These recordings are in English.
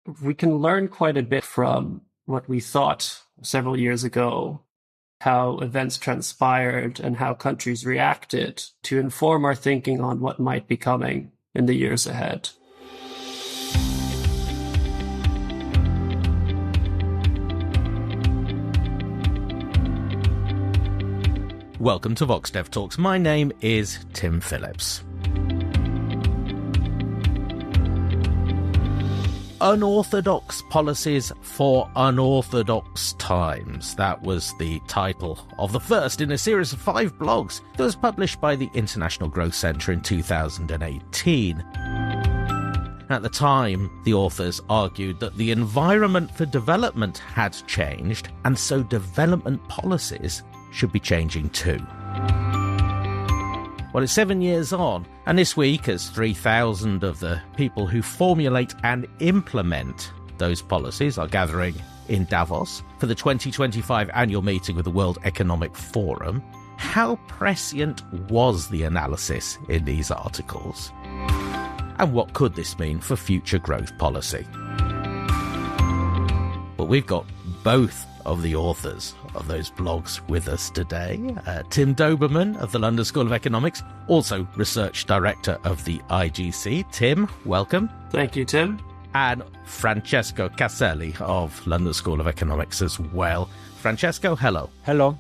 we can learn quite a bit from what we thought several years ago, how events transpired and how countries reacted to inform our thinking on what might be coming in the years ahead. Welcome to VoxDevTalks. My name is Tim Phillips. Unorthodox Policies for Unorthodox Times. That was the title of the first in a series of 5 blogs that was published by the International Growth Centre in 2018. At the time, the authors argued that the environment for development had changed, and so development policies should be changing too. Well, it's 7 years on, and this week, as 3,000 of the people who formulate and implement those policies are gathering in Davos for the 2025 annual meeting of the World Economic Forum, how prescient was the analysis in these articles? And what could this mean for future growth policy? Well, we've got both of the authors of those blogs with us today. Tim Dobermann of the London School of Economics, also Research Director of the IGC. Tim, welcome. Thank you, Tim. And Francesco Caselli of London School of Economics as well. Francesco, hello. Hello.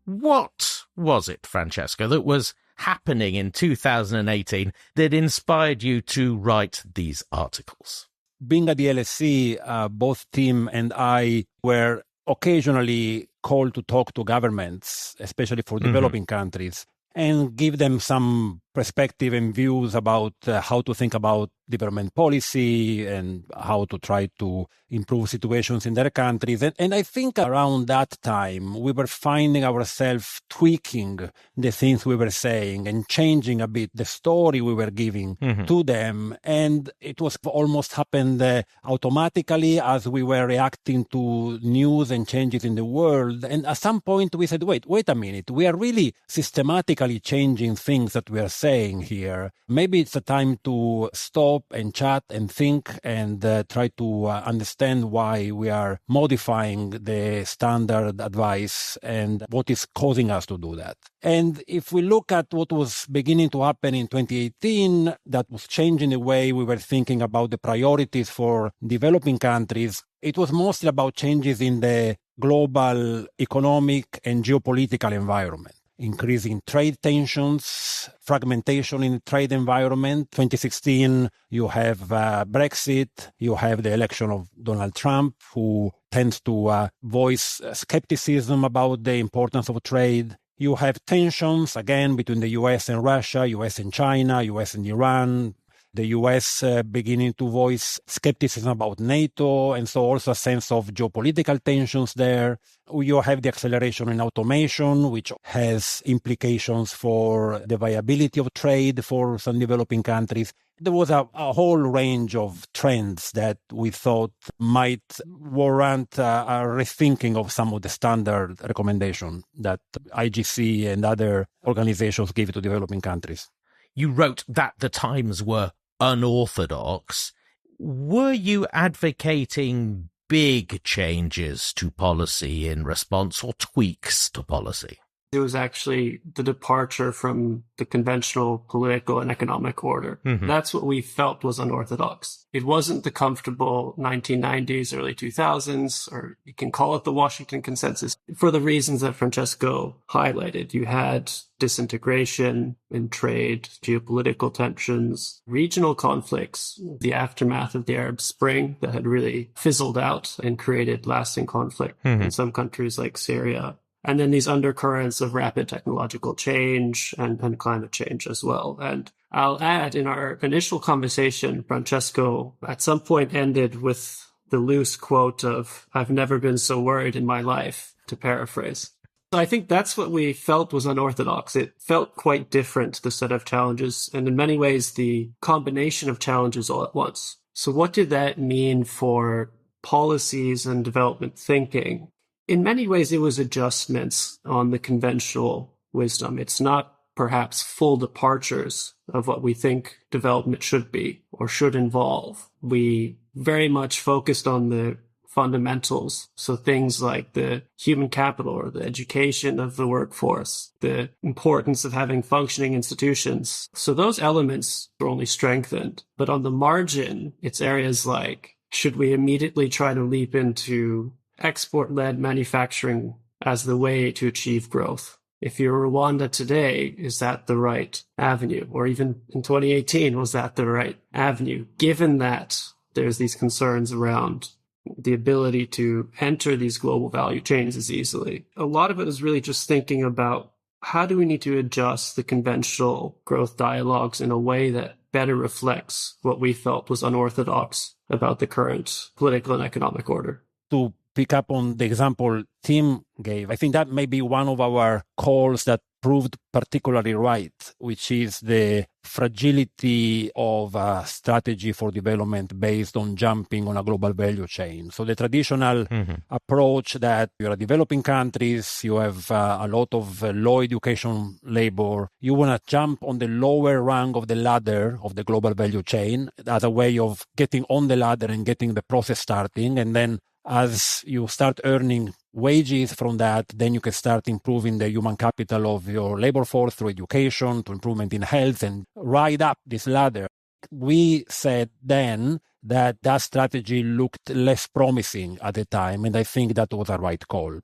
What was it, Francesco, that was happening in 2018 that inspired you to write these articles? Being at the LSE, both Tim and I were occasionally called to talk to governments, especially for developing countries, and give them some perspective and views about how to think about development policy and how to try to improve situations in their countries. And I think around that time, we were finding ourselves tweaking the things we were saying and changing a bit the story we were giving to them. And it was almost happened automatically as we were reacting to news and changes in the world. And at some point we said, wait a minute, we are really systematically changing things that we are saying here. Maybe it's a time to stop and chat and think and try to understand why we are modifying the standard advice and what is causing us to do that. And if we look at what was beginning to happen in 2018, that was changing the way we were thinking about the priorities for developing countries. It was mostly about changes in the global economic and geopolitical environment. Increasing trade tensions, fragmentation in the trade environment. 2016, you have Brexit, you have the election of Donald Trump, who tends to voice skepticism about the importance of trade. You have tensions, again, between the US and Russia, US and China, US and Iran. The US beginning to voice skepticism about NATO, and so also a sense of geopolitical tensions there. You have the acceleration in automation, which has implications for the viability of trade for some developing countries. There was a whole range of trends that we thought might warrant a rethinking of some of the standard recommendations that IGC and other organizations give to developing countries. You wrote that the times were unorthodox. Were you advocating big changes to policy in response or tweaks to policy? It was actually the departure from the conventional political and economic order. That's what we felt was unorthodox. It wasn't the comfortable 1990s, early 2000s, or you can call it the Washington Consensus. For the reasons that Francesco highlighted, you had disintegration in trade, geopolitical tensions, regional conflicts, the aftermath of the Arab Spring that had really fizzled out and created lasting conflict in some countries like Syria. And then these undercurrents of rapid technological change and climate change as well. And I'll add, in our initial conversation, Francesco at some point ended with the loose quote of, "I've never been so worried in my life," to paraphrase. So I think that's what we felt was unorthodox. It felt quite different, the set of challenges, and in many ways, the combination of challenges all at once. So what did that mean for policies and development thinking? In many ways, it was adjustments on the conventional wisdom. It's not perhaps full departures of what we think development should be or should involve. We very much focused on the fundamentals. So things like the human capital or the education of the workforce, the importance of having functioning institutions. So those elements are only strengthened. But on the margin, it's areas like, should we immediately try to leap into export-led manufacturing as the way to achieve growth? If you're Rwanda today, is that the right avenue? Or even in 2018, was that the right avenue? Given that there's these concerns around the ability to enter these global value chains as easily. A lot of it is really just thinking about how do we need to adjust the conventional growth dialogues in a way that better reflects what we felt was unorthodox about the current political and economic order. To pick up on the example Tim gave, I think that may be one of our calls that proved particularly right, which is the fragility of a strategy for development based on jumping on a global value chain. So the traditional approach that you're developing countries, you have a lot of low education labor, you want to jump on the lower rung of the ladder of the global value chain as a way of getting on the ladder and getting the process starting. And then as you start earning wages from that, then you can start improving the human capital of your labor force through education, to improvement in health, and ride up this ladder. We said then that that strategy looked less promising at the time, and I think that was a right call.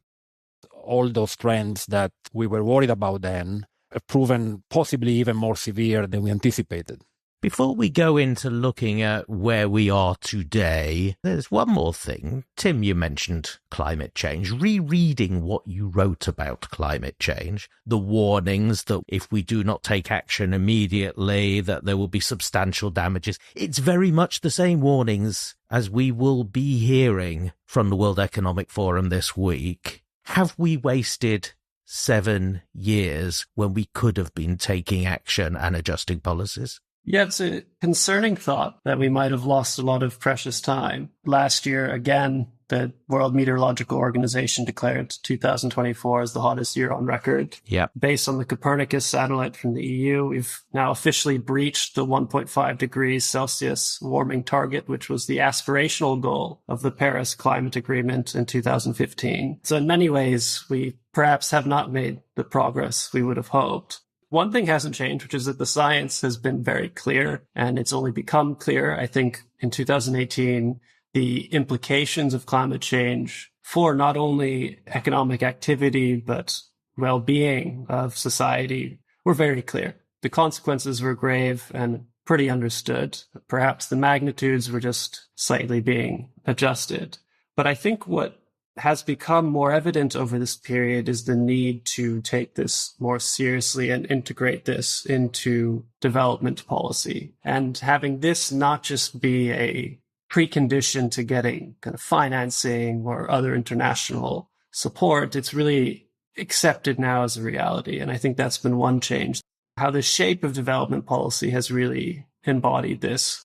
All those trends that we were worried about then have proven possibly even more severe than we anticipated. Before we go into looking at where we are today, there's one more thing. Tim, you mentioned climate change. Rereading what you wrote about climate change, the warnings that if we do not take action immediately, that there will be substantial damages. It's very much the same warnings as we will be hearing from the World Economic Forum this week. Have we wasted 7 years when we could have been taking action and adjusting policies? Yeah, it's a concerning thought that we might have lost a lot of precious time. Last year, again, the World Meteorological Organization declared 2024 as the hottest year on record. Yeah. Based on the Copernicus satellite from the EU, we've now officially breached the 1.5 degrees Celsius warming target, which was the aspirational goal of the Paris Climate Agreement in 2015. So in many ways, we perhaps have not made the progress we would have hoped. One thing hasn't changed, which is that the science has been very clear, and it's only become clear, I think, in 2018, the implications of climate change for not only economic activity, but well-being of society were very clear. The consequences were grave and pretty understood. Perhaps the magnitudes were just slightly being adjusted. But I think what has become more evident over this period is the need to take this more seriously and integrate this into development policy. And having this not just be a precondition to getting kind of financing or other international support, it's really accepted now as a reality. And I think that's been one change. How the shape of development policy has really embodied this.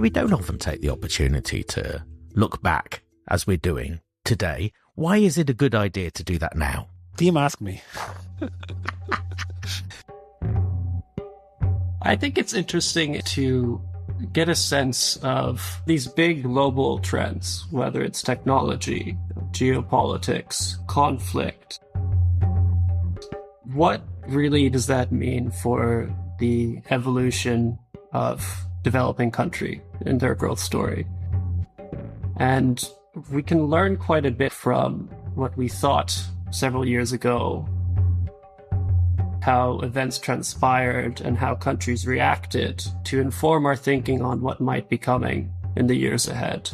We don't often take the opportunity to look back as we're doing today. Why is it a good idea to do that now? Tim asked me. I think it's interesting to get a sense of these big global trends, whether it's technology, geopolitics, conflict. What really does that mean for the evolution of developing country in their growth story? And we can learn quite a bit from what we thought several years ago, how events transpired and how countries reacted to inform our thinking on what might be coming in the years ahead.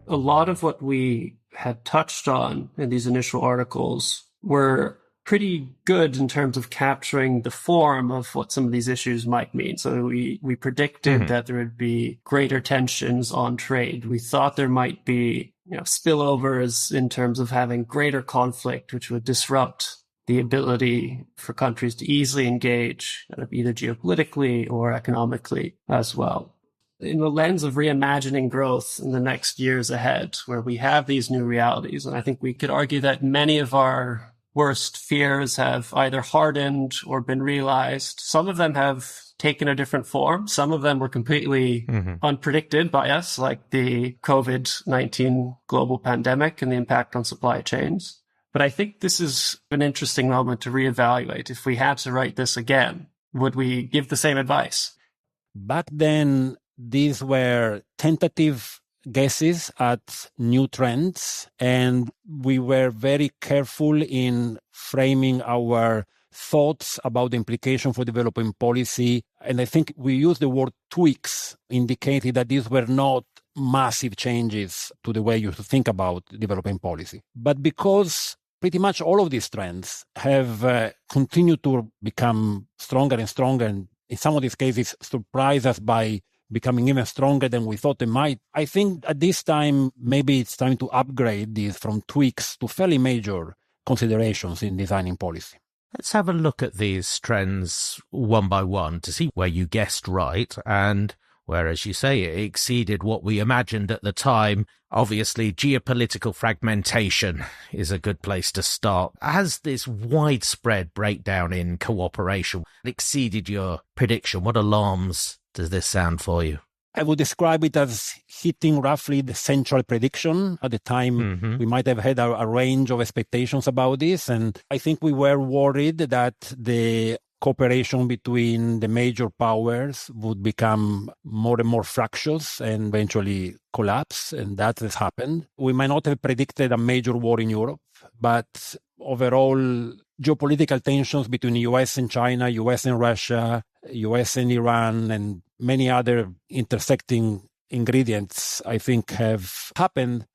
A lot of what we had touched on in these initial articles were pretty good in terms of capturing the form of what some of these issues might mean. So we predicted that there would be greater tensions on trade. We thought there might be spillovers in terms of having greater conflict, which would disrupt the the ability for countries to easily engage either geopolitically or economically as well. In the lens of reimagining growth in the next years ahead, where we have these new realities, and I think we could argue that many of our worst fears have either hardened or been realized. Some of them have taken a different form. Some of them were completely unpredicted by us, like the COVID-19 global pandemic and the impact on supply chains. But I think this is an interesting moment to reevaluate. If we had to write this again, would we give the same advice? Back then, these were tentative guesses at new trends, and we were very careful in framing our thoughts about the implication for developing policy. And I think we used the word tweaks, indicating that these were not massive changes to the way you think about developing policy. But because pretty much all of these trends have continued to become stronger and stronger, and in some of these cases surprise us by becoming even stronger than we thought they might, I think at this time, maybe it's time to upgrade these from tweaks to fairly major considerations in designing policy. Let's have a look at these trends one by one to see where you guessed right and where, as you say, it exceeded what we imagined at the time. Obviously, geopolitical fragmentation is a good place to start. Has this widespread breakdown in cooperation exceeded your prediction? What alarms does this sound for you? I would describe it as hitting roughly the central prediction. At the time, we might have had a range of expectations about this. And I think we were worried that the cooperation between the major powers would become more and more fractious and eventually collapse. And that has happened. We might not have predicted a major war in Europe, but overall geopolitical tensions between the US and China, US and Russia, US and Iran, and many other intersecting ingredients, I think, have happened.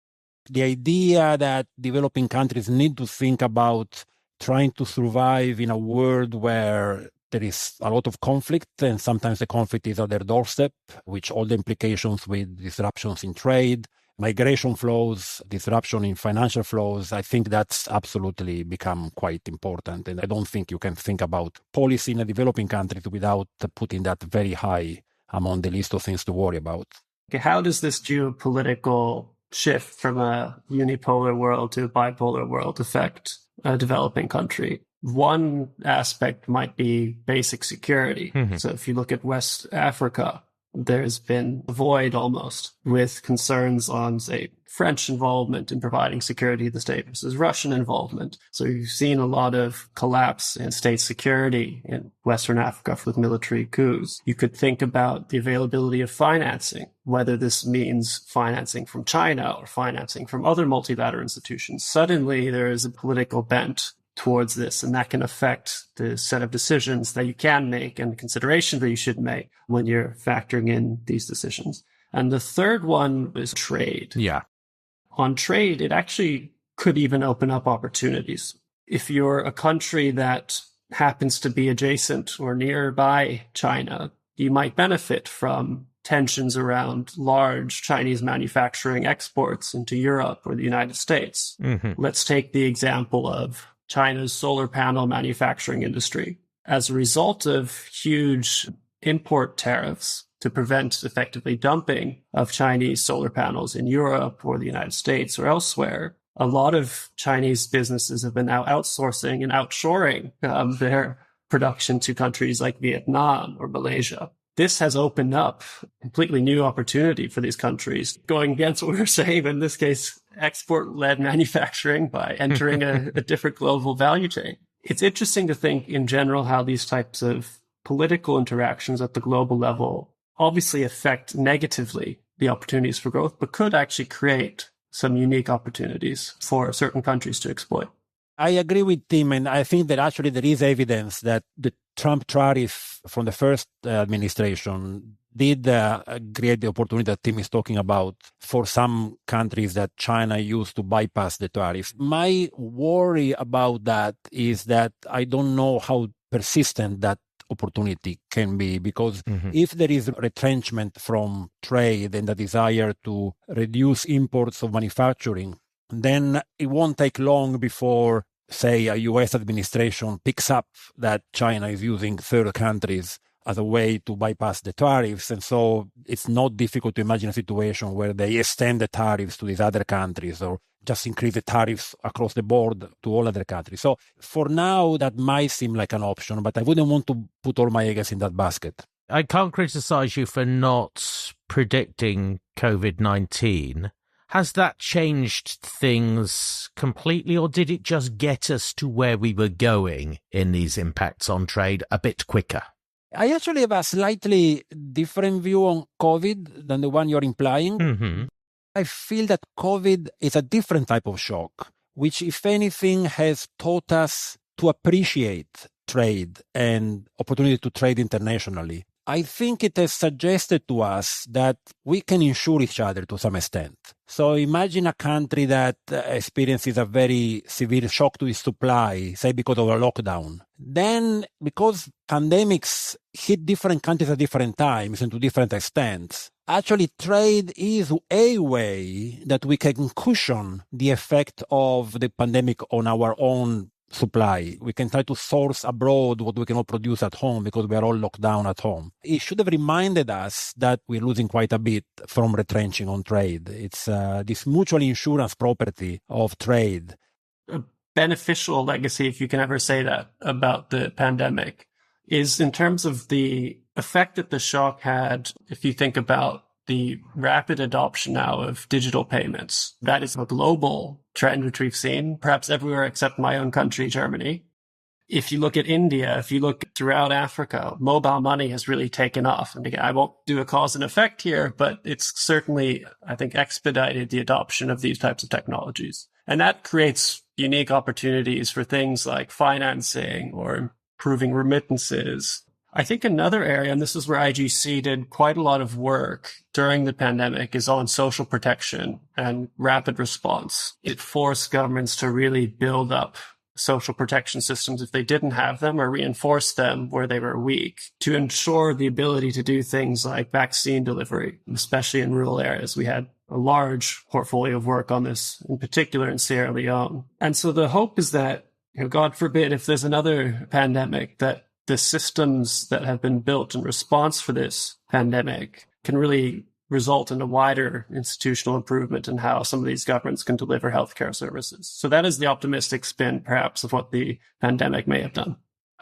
The idea that developing countries need to think about trying to survive in a world where there is a lot of conflict, and sometimes the conflict is at their doorstep, which all the implications with disruptions in trade, migration flows, disruption in financial flows, I think that's absolutely become quite important. And I don't think you can think about policy in a developing country without putting that very high among the list of things to worry about. Okay, how does this geopolitical shift from a unipolar world to a bipolar world affect a developing country? One aspect might be basic security. So if you look at West Africa, there's been a void almost with concerns on, say, French involvement in providing security to the state versus Russian involvement. So you've seen a lot of collapse in state security in Western Africa with military coups. You could think about the availability of financing, whether this means financing from China or financing from other multilateral institutions. Suddenly there is a political bent towards this, and that can affect the set of decisions that you can make and the considerations that you should make when you're factoring in these decisions. And the third one is trade. Yeah. On trade, it actually could even open up opportunities. If you're a country that happens to be adjacent or nearby China, you might benefit from tensions around large Chinese manufacturing exports into Europe or the United States. Let's take the example of China's solar panel manufacturing industry. As a result of huge import tariffs to prevent effectively dumping of Chinese solar panels in Europe or the United States or elsewhere, a lot of Chinese businesses have been now outsourcing and outshoring their production to countries like Vietnam or Malaysia. This has opened up a completely new opportunity for these countries, going against what we were saying, but in this case, export-led manufacturing by entering a different global value chain. It's interesting to think in general how these types of political interactions at the global level obviously affect negatively the opportunities for growth, but could actually create some unique opportunities for certain countries to exploit. I agree with Tim, and I think that actually there is evidence that the Trump tariff from the first administration did create the opportunity that Tim is talking about for some countries that China used to bypass the tariff. My worry about that is that I don't know how persistent that opportunity can be, because if there is retrenchment from trade and the desire to reduce imports of manufacturing, then it won't take long before say, a U.S. administration picks up that China is using third countries as a way to bypass the tariffs. And so it's not difficult to imagine a situation where they extend the tariffs to these other countries or just increase the tariffs across the board to all other countries. So for now, that might seem like an option, but I wouldn't want to put all my eggs in that basket. I can't criticize you for not predicting COVID-19. Has that changed things completely, or did it just get us to where we were going in these impacts on trade a bit quicker? I actually have a slightly different view on COVID than the one you're implying. Mm-hmm. I feel that COVID is a different type of shock, which, if anything, has taught us to appreciate trade and opportunity to trade internationally. I think it has suggested to us that we can insure each other to some extent. So imagine a country that experiences a very severe shock to its supply, say because of a lockdown. Then, because pandemics hit different countries at different times and to different extents, actually trade is a way that we can cushion the effect of the pandemic on our own supply. We can try to source abroad what we cannot produce at home because we are all locked down at home. It should have reminded us that we're losing quite a bit from retrenching on trade. It's this mutual insurance property of trade. A beneficial legacy, if you can ever say that, about the pandemic is in terms of the effect that the shock had. If you think about the rapid adoption now of digital payments, that is a global trend which we've seen, perhaps everywhere except my own country, Germany. If you look at India, if you look throughout Africa, mobile money has really taken off. And again, I won't do a cause and effect here, but it's certainly, I think, expedited the adoption of these types of technologies. And that creates unique opportunities for things like financing or improving remittances. I think another area, and this is where IGC did quite a lot of work during the pandemic, is on social protection and rapid response. It forced governments to really build up social protection systems if they didn't have them, or reinforce them where they were weak, to ensure the ability to do things like vaccine delivery, especially in rural areas. We had a large portfolio of work on this, in particular in Sierra Leone. And so the hope is that, God forbid, if there's another pandemic, that the systems that have been built in response for this pandemic can really result in a wider institutional improvement in how some of these governments can deliver healthcare services. So that is the optimistic spin, perhaps, of what the pandemic may have done.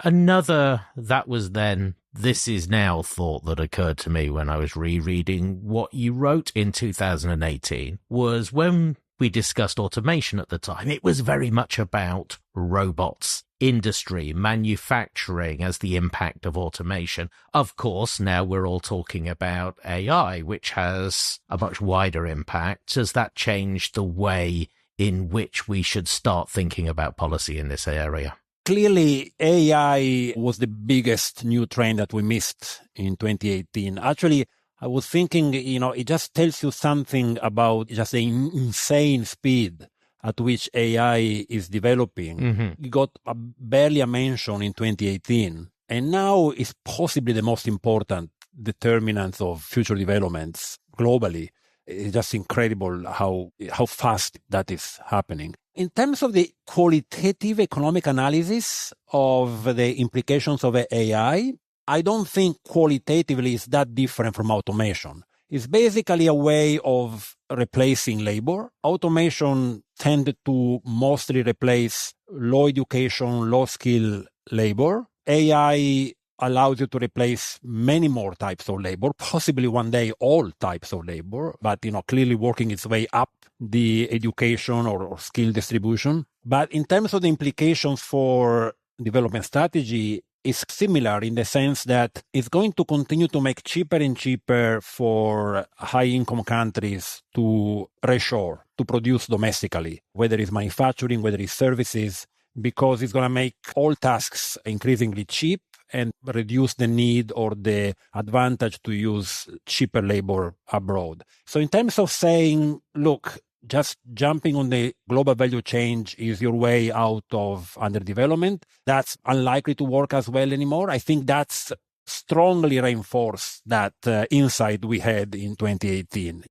Another that was then, this is now thought that occurred to me when I was rereading what you wrote in 2018 was when we discussed automation at the time. It was very much about robots, industry, manufacturing as the impact of automation. Of course, now we're all talking about AI, which has a much wider impact. Has that changed the way in which we should start thinking about policy in this area? Clearly, AI was the biggest new trend that we missed in 2018. Actually, I was thinking, it just tells you something about just the insane speed at which AI is developing. Mm-hmm. It got barely a mention in 2018. And now it's possibly the most important determinant of future developments globally. It's just incredible how fast that is happening. In terms of the qualitative economic analysis of the implications of AI, I don't think qualitatively it's that different from automation. It's basically a way of replacing labor. Automation tended to mostly replace low education, low skill labor. AI allows you to replace many more types of labor, possibly one day all types of labor, but clearly working its way up the education or skill distribution. But in terms of the implications for development strategy, is similar in the sense that it's going to continue to make cheaper and cheaper for high-income countries to reshore, to produce domestically, whether it's manufacturing, whether it's services, because it's going to make all tasks increasingly cheap and reduce the need or the advantage to use cheaper labor abroad. So in terms of saying, look, just jumping on the global value chain is your way out of underdevelopment, that's unlikely to work as well anymore. I think that's strongly reinforced that insight we had in 2018.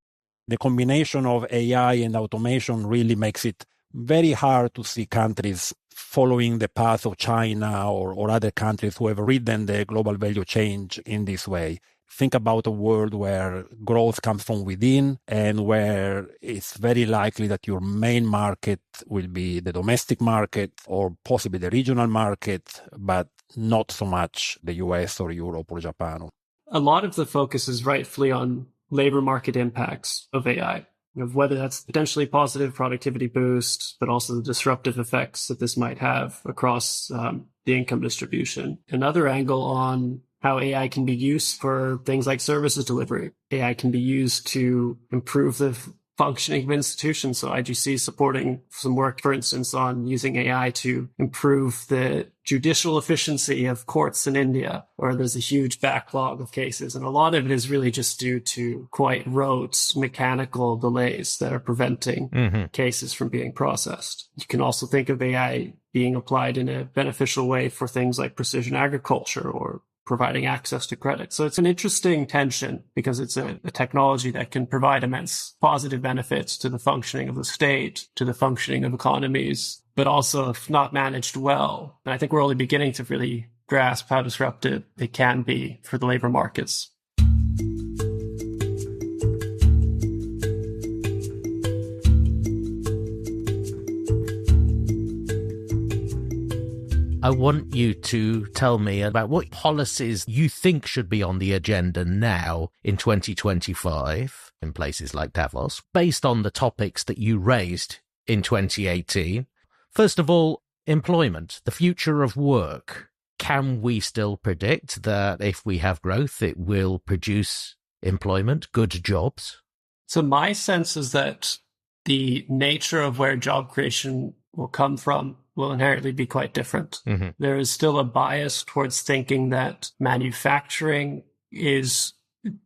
The combination of AI and automation really makes it very hard to see countries following the path of China or other countries who have ridden the global value change in this way. Think about a world where growth comes from within and where it's very likely that your main market will be the domestic market or possibly the regional market, but not so much the US or Europe or Japan. A lot of the focus is rightfully on labor market impacts of AI, of whether that's potentially positive productivity boost, but also the disruptive effects that this might have across the income distribution. Another angle on how AI can be used for things like services delivery. AI can be used to improve the functioning of institutions. So IGC is supporting some work, for instance, on using AI to improve the judicial efficiency of courts in India, where there's a huge backlog of cases. And a lot of it is really just due to quite rote mechanical delays that are preventing cases from being processed. You can also think of AI being applied in a beneficial way for things like precision agriculture or providing access to credit. So it's an interesting tension because it's a technology that can provide immense positive benefits to the functioning of the state, to the functioning of economies, but also if not managed well. And I think we're only beginning to really grasp how disruptive it can be for the labor markets. I want you to tell me about what policies you think should be on the agenda now in 2025 in places like Davos, based on the topics that you raised in 2018. First of all, employment, the future of work. Can we still predict that if we have growth, it will produce employment, good jobs? So my sense is that the nature of where job creation will come from will inherently be quite different. There is still a bias towards thinking that manufacturing is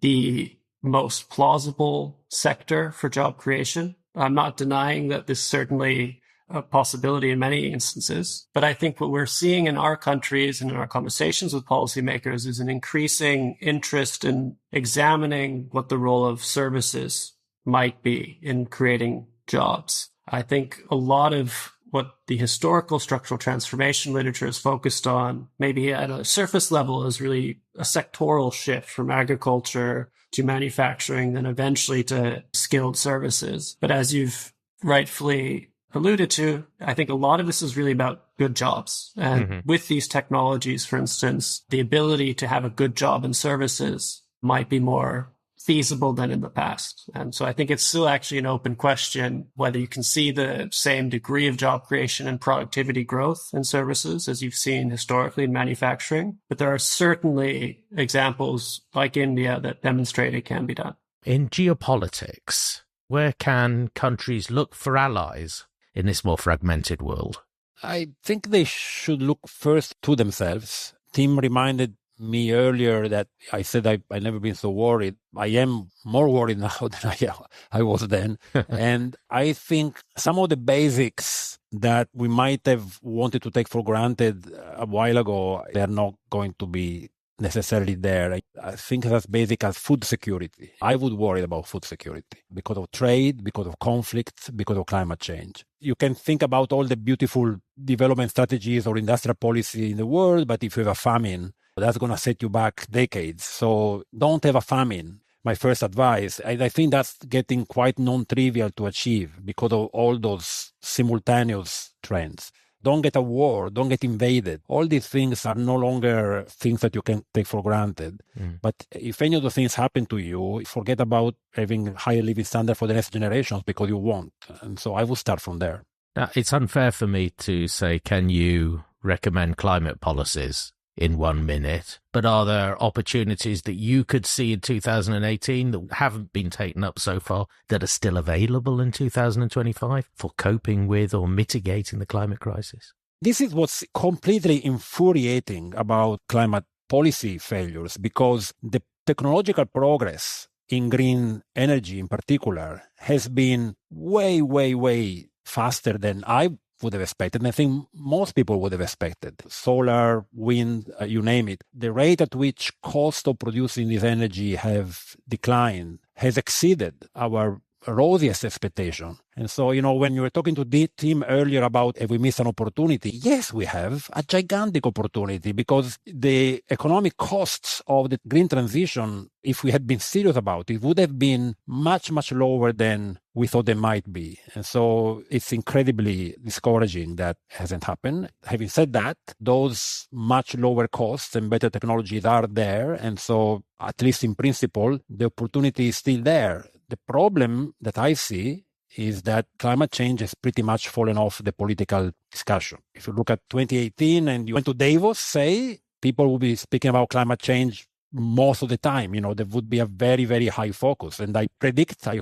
the most plausible sector for job creation. I'm not denying that this is certainly a possibility in many instances, but I think what we're seeing in our countries and in our conversations with policymakers is an increasing interest in examining what the role of services might be in creating jobs. I think a lot of what the historical structural transformation literature is focused on, maybe at a surface level, is really a sectoral shift from agriculture to manufacturing, then eventually to skilled services. But as you've rightfully alluded to, I think a lot of this is really about good jobs. And with these technologies, for instance, the ability to have a good job in services might be more feasible than in the past. And so I think it's still actually an open question whether you can see the same degree of job creation and productivity growth in services as you've seen historically in manufacturing. But there are certainly examples like India that demonstrate it can be done. In geopolitics, where can countries look for allies in this more fragmented world? I think they should look first to themselves. Tim reminded me earlier that I said I've never been so worried. I am more worried now than I was then. And I think some of the basics that we might have wanted to take for granted a while ago, they're not going to be necessarily there. I think as basic as food security. I would worry about food security because of trade, because of conflict, because of climate change. You can think about all the beautiful development strategies or industrial policy in the world, but if you have a famine, that's going to set you back decades. So don't have a famine. My first advice, I think that's getting quite non-trivial to achieve because of all those simultaneous trends. Don't get a war, don't get invaded. All these things are no longer things that you can take for granted. But if any of those things happen to you, forget about having higher living standard for the next generations because you won't. And so I will start from there. Now, it's unfair for me to say, can you recommend climate policies in 1 minute? But are there opportunities that you could see in 2018 that haven't been taken up so far that are still available in 2025 for coping with or mitigating the climate crisis? This is what's completely infuriating about climate policy failures, because the technological progress in green energy in particular has been way, way, way faster than I would have expected, and I think most people would have expected. Solar, wind, you name it. The rate at which cost of producing this energy have declined has exceeded our rosiest expectation. And so, when you were talking to the team earlier about if we miss an opportunity, yes, we have a gigantic opportunity, because the economic costs of the green transition, if we had been serious about it, would have been much, much lower than we thought they might be. And so it's incredibly discouraging that hasn't happened. Having said that, those much lower costs and better technologies are there. And so, at least in principle, the opportunity is still there. The problem that I see is that climate change has pretty much fallen off the political discussion. If you look at 2018 and you went to Davos, say, people will be speaking about climate change most of the time. There would be a very, very high focus. And I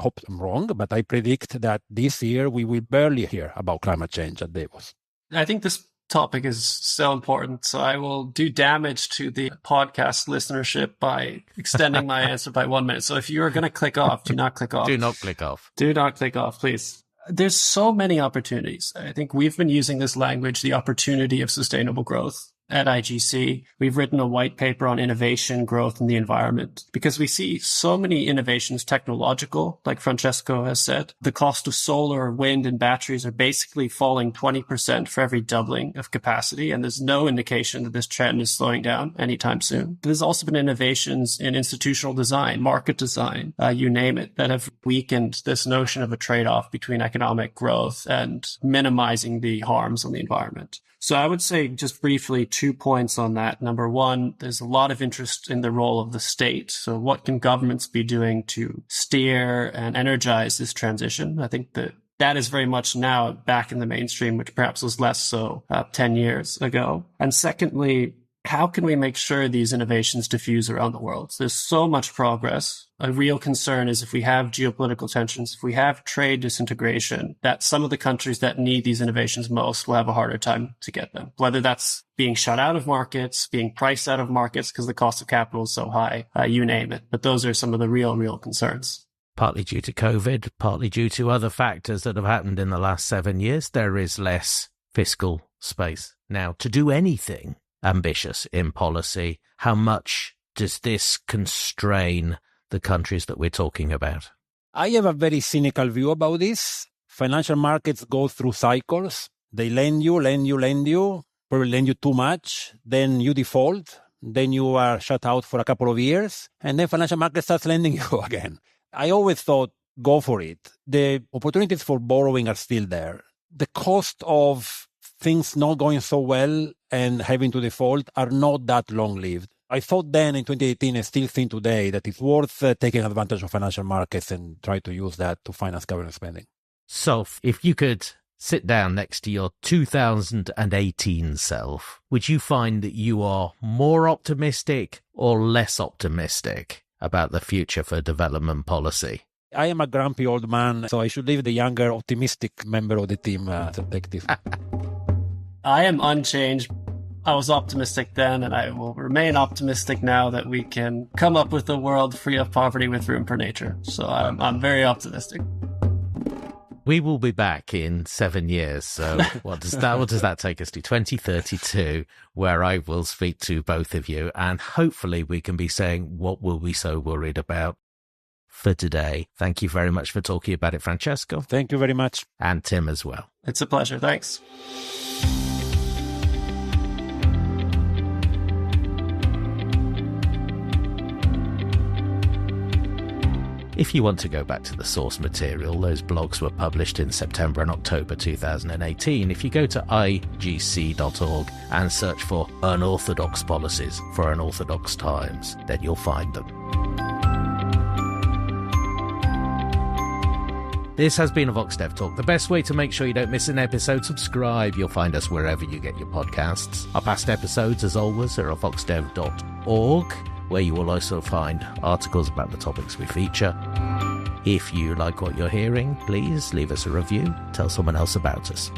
hope I'm wrong, but I predict that this year we will barely hear about climate change at Davos. I think this topic is so important, so I will do damage to the podcast listenership by extending my answer by 1 minute. So if you're going to click off, do not click off. Do not click off. Do not click off, please. There's so many opportunities. I think we've been using this language, the opportunity of sustainable growth. At IGC, we've written a white paper on innovation, growth, and the environment, because we see so many innovations technological, like Francesco has said. The cost of solar, wind, and batteries are basically falling 20% for every doubling of capacity, and there's no indication that this trend is slowing down anytime soon. There's also been innovations in institutional design, market design, you name it, that have weakened this notion of a trade-off between economic growth and minimizing the harms on the environment. So I would say just briefly 2 points on that. Number one, there's a lot of interest in the role of the state. So what can governments be doing to steer and energize this transition? I think that is very much now back in the mainstream, which perhaps was less so 10 years ago. And secondly, how can we make sure these innovations diffuse around the world? There's so much progress. A real concern is if we have geopolitical tensions, if we have trade disintegration, that some of the countries that need these innovations most will have a harder time to get them. Whether that's being shut out of markets, being priced out of markets because the cost of capital is so high, you name it. But those are some of the real concerns. Partly due to COVID, partly due to other factors that have happened in the last 7 years, there is less fiscal space now to do anything ambitious in policy. How much does this constrain the countries that we're talking about? I have a very cynical view about this. Financial markets go through cycles. They lend you, probably lend you too much, then you default, then you are shut out for a couple of years, and then financial markets starts lending you again. I always thought, go for it. The opportunities for borrowing are still there. The cost of things not going so well and having to default are not that long-lived. I thought then in 2018 and still think today that it's worth taking advantage of financial markets and try to use that to finance government spending. So if you could sit down next to your 2018 self, would you find that you are more optimistic or less optimistic about the future for development policy? I am a grumpy old man, so I should leave the younger, optimistic member of the team to take this. I am unchanged. I was optimistic then, and I will remain optimistic now that we can come up with a world free of poverty with room for nature. So I'm very optimistic. We will be back in 7 years. So what does that take us to? 2032, where I will speak to both of you, and hopefully we can be saying what we'll be so worried about. For today, thank you very much for talking about it, Francesco. Thank you very much. And Tim as well. It's a pleasure. Thanks. If you want to go back to the source material, those blogs were published in September and October 2018. If you go to igc.org and search for Unorthodox Policies for Unorthodox Times, then you'll find them. This has been a VoxDevTalk. The best way to make sure you don't miss an episode, subscribe. You'll find us wherever you get your podcasts. Our past episodes, as always, are at VoxDev.org, where you will also find articles about the topics we feature. If you like what you're hearing, please leave us a review. Tell someone else about us.